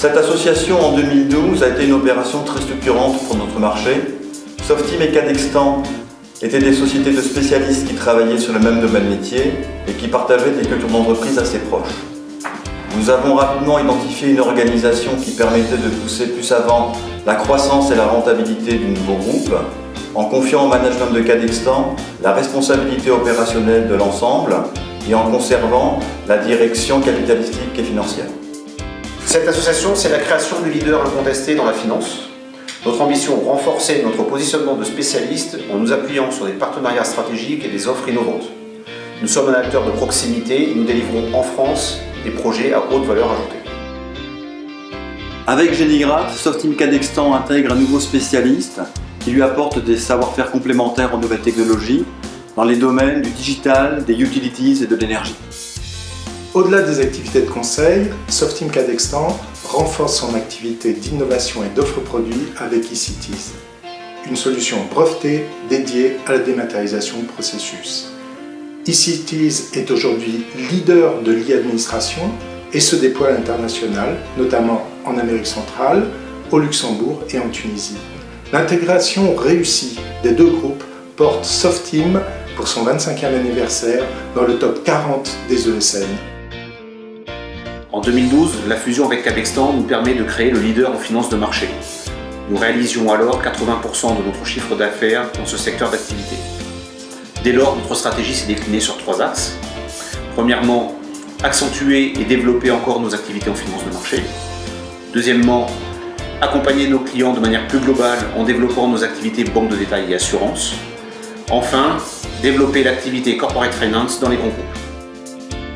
Cette association en 2012 a été une opération très structurante pour notre marché. Softeam et Cadextan étaient des sociétés de spécialistes qui travaillaient sur le même domaine métier et qui partageaient des cultures d'entreprise assez proches. Nous avons rapidement identifié une organisation qui permettait de pousser plus avant la croissance et la rentabilité du nouveau groupe, en confiant au management de Cadextan la responsabilité opérationnelle de l'ensemble et en conservant la direction capitalistique et financière. Cette association, c'est la création du leader incontesté dans la finance. Notre ambition, renforcer notre positionnement de spécialiste en nous appuyant sur des partenariats stratégiques et des offres innovantes. Nous sommes un acteur de proximité et nous délivrons en France des projets à haute valeur ajoutée. Avec Génigraph, Softeam Cadextan intègre un nouveau spécialiste qui lui apporte des savoir-faire complémentaires aux nouvelles technologies dans les domaines du digital, des utilities et de l'énergie. Au-delà des activités de conseil, Softeam Cadextan renforce son activité d'innovation et d'offre produits avec eCities, une solution brevetée dédiée à la dématérialisation de processus. eCities est aujourd'hui leader de l'e-administration et se déploie à l'international, notamment en Amérique centrale, au Luxembourg et en Tunisie. L'intégration réussie des deux groupes porte Softeam pour son 25e anniversaire dans le top 40 des ESN. En 2012, la fusion avec Cadextan nous permet de créer le leader en finance de marché. Nous réalisions alors 80% de notre chiffre d'affaires dans ce secteur d'activité. Dès lors, notre stratégie s'est déclinée sur 3 axes. Premièrement, accentuer et développer encore nos activités en finance de marché. Deuxièmement, accompagner nos clients de manière plus globale en développant nos activités banque de détail et assurance. Enfin, développer l'activité corporate finance dans les grands groupes.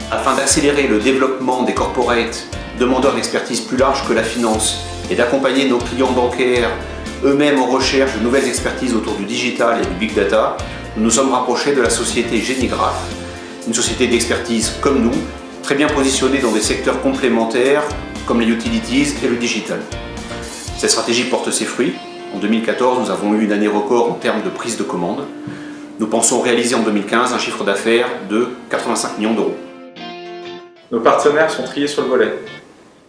Afin d'accélérer le développement des corporates demandeurs d'expertise plus large que la finance et d'accompagner nos clients bancaires eux-mêmes en recherche de nouvelles expertises autour du digital et du big data, nous nous sommes rapprochés de la société Génigraph, une société d'expertise comme nous, très bien positionnée dans des secteurs complémentaires comme les utilities et le digital. Cette stratégie porte ses fruits. En 2014, nous avons eu une année record en termes de prise de commande. Nous pensons réaliser en 2015 un chiffre d'affaires de 85 millions d'euros. Nos partenaires sont triés sur le volet.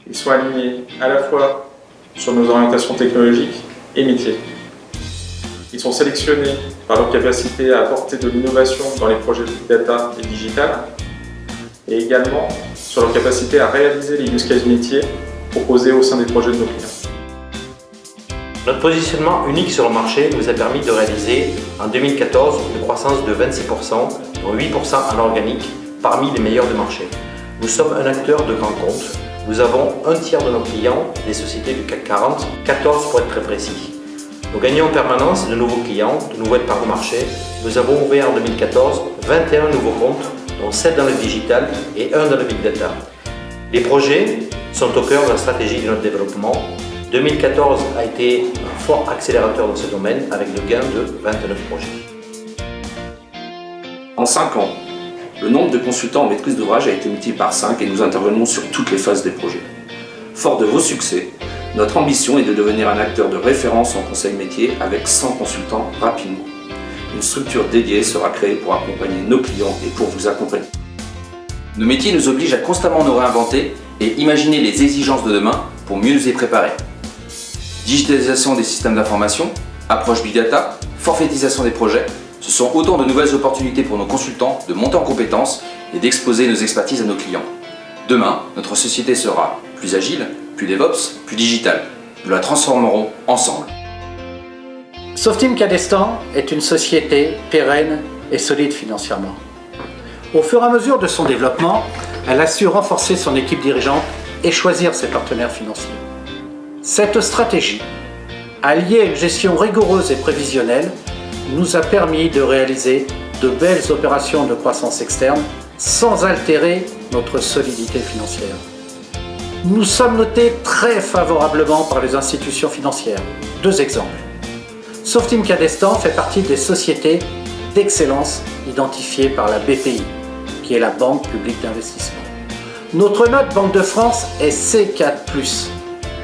Ils sont alignés à la fois sur nos orientations technologiques et métiers. Ils sont sélectionnés par leur capacité à apporter de l'innovation dans les projets de big data et digital, et également sur leur capacité à réaliser les use cases métiers proposés au sein des projets de nos clients. Notre positionnement unique sur le marché nous a permis de réaliser en 2014 une croissance de 26%, dont 8% en organique, parmi les meilleurs du marché. Nous sommes un acteur de grands comptes. Nous avons un tiers de nos clients, des sociétés du CAC 40, 14 pour être très précis. Nous gagnons en permanence de nouveaux clients, de nouvelles parts au marché. Nous avons ouvert en 2014 21 nouveaux comptes, dont 7 dans le digital et 1 dans le big data. Les projets sont au cœur de la stratégie de notre développement. 2014 a été un fort accélérateur dans ce domaine avec le gain de 29 projets. En 5 ans, le nombre de consultants en maîtrise d'ouvrage a été multiplié par 5 et nous intervenons sur toutes les phases des projets. Fort de vos succès, notre ambition est de devenir un acteur de référence en conseil métier avec 100 consultants rapidement. Une structure dédiée sera créée pour accompagner nos clients et pour vous accompagner. Nos métiers nous obligent à constamment nous réinventer et imaginer les exigences de demain pour mieux nous y préparer. Digitalisation des systèmes d'information, approche big data, forfaitisation des projets, ce sont autant de nouvelles opportunités pour nos consultants de monter en compétences et d'exposer nos expertises à nos clients. Demain, notre société sera plus agile, plus DevOps, plus digital. Nous la transformerons ensemble. Softeam Cadextan est une société pérenne et solide financièrement. Au fur et à mesure de son développement, elle a su renforcer son équipe dirigeante et choisir ses partenaires financiers. Cette stratégie, alliée à une gestion rigoureuse et prévisionnelle, nous a permis de réaliser de belles opérations de croissance externe sans altérer notre solidité financière. Nous sommes notés très favorablement par les institutions financières. 2 exemples. Softeam Cadextan fait partie des sociétés d'excellence identifiées par la BPI, qui est la Banque publique d'investissement. Notre note Banque de France est C4+,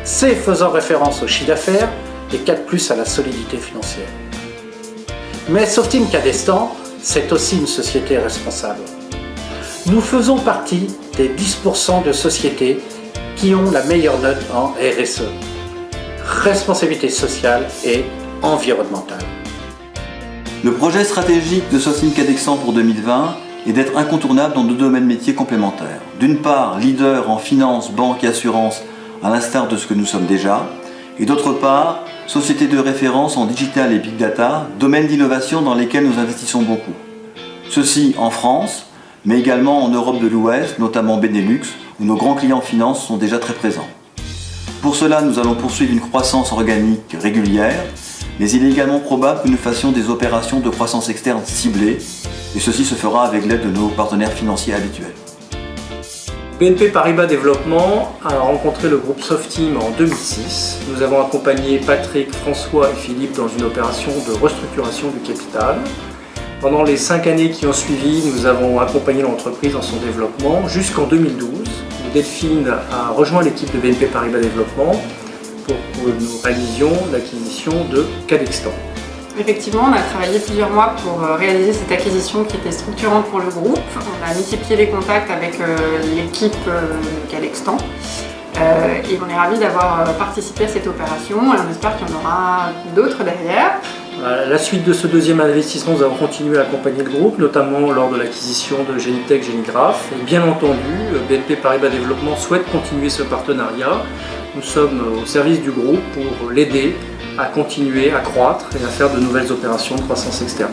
C faisant référence au chiffre d'affaires et 4+ à la solidité financière. Mais Softeam Cadextan, c'est aussi une société responsable. Nous faisons partie des 10% de sociétés qui ont la meilleure note en RSE, responsabilité sociale et environnementale. Le projet stratégique de Softeam Cadextan pour 2020 est d'être incontournable dans deux domaines métiers complémentaires. D'une part, leader en finance, banque et assurance, à l'instar de ce que nous sommes déjà, et d'autre part, société de référence en digital et big data, domaine d'innovation dans lesquels nous investissons beaucoup. Ceci en France, mais également en Europe de l'Ouest, notamment Benelux, où nos grands clients finance sont déjà très présents. Pour cela, nous allons poursuivre une croissance organique régulière, mais il est également probable que nous fassions des opérations de croissance externe ciblées, et ceci se fera avec l'aide de nos partenaires financiers habituels. BNP Paribas Développement a rencontré le groupe Softeam en 2006. Nous avons accompagné Patrick, François et Philippe dans une opération de restructuration du capital. Pendant les 5 années qui ont suivi, nous avons accompagné l'entreprise dans son développement jusqu'en 2012, où Delphine a rejoint l'équipe de BNP Paribas Développement pour que nous réalisions l'acquisition de Cadextan. Effectivement, on a travaillé plusieurs mois pour réaliser cette acquisition qui était structurante pour le groupe. On a multiplié les contacts avec l'équipe de Cadextan et on est ravis d'avoir participé à cette opération et on espère qu'il y en aura d'autres derrière. À la suite de ce deuxième investissement, nous avons continué à accompagner le groupe, notamment lors de l'acquisition de Genitech Génigraphe. Et bien entendu, BNP Paribas Développement souhaite continuer ce partenariat. Nous sommes au service du groupe pour l'aider à continuer à croître et à faire de nouvelles opérations de croissance externe.